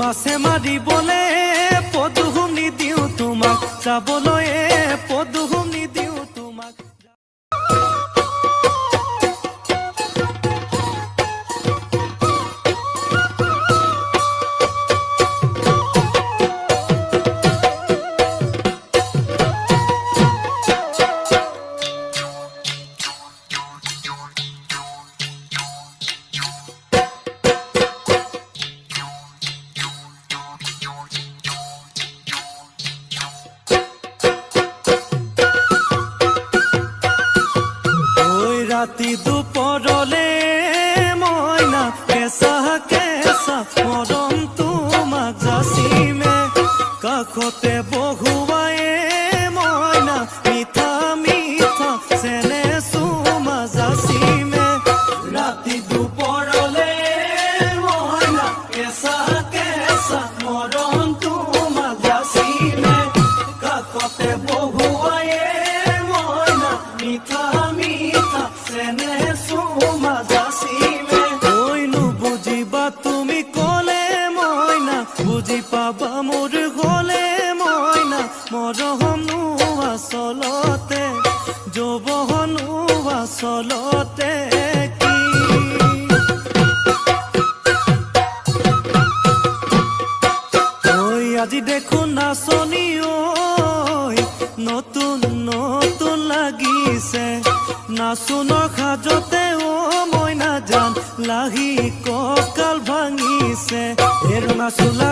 মাছে মাৰিবলে পদুম নিদিওঁ তোমাক, যাবলৈ পদুম নিদিওঁ তোমাক। ৰাতি দুপৰলে মইনা কেঁচা কেঁচা মৰম তোমাক যাচিমে, কাষতে বহুৱাই মইনা মিঠা মিঠা চেনে চুমা যাচিমে। ৰাতি দুপৰলে মইনা কেঁচা কেঁচা মৰম তোমাক যাচিমে, কাষতে বহুৱাই মইনা মিঠা চেনে চুমা যাচিমে। কৈনো বুজিবা তুমি কলে মইনা, বুজি পাবা মোৰ গলে মইনা, মৰমনো আচলতে যৌৱনো আচলতে কি। ঐ আজি দেখোন নাচনি ঐ নতুন নতুন লাগিছে, নাচোনৰ সাজতে মইনা জান লাহি কঁকাল ভাঙিছে, ৰঙা চোলা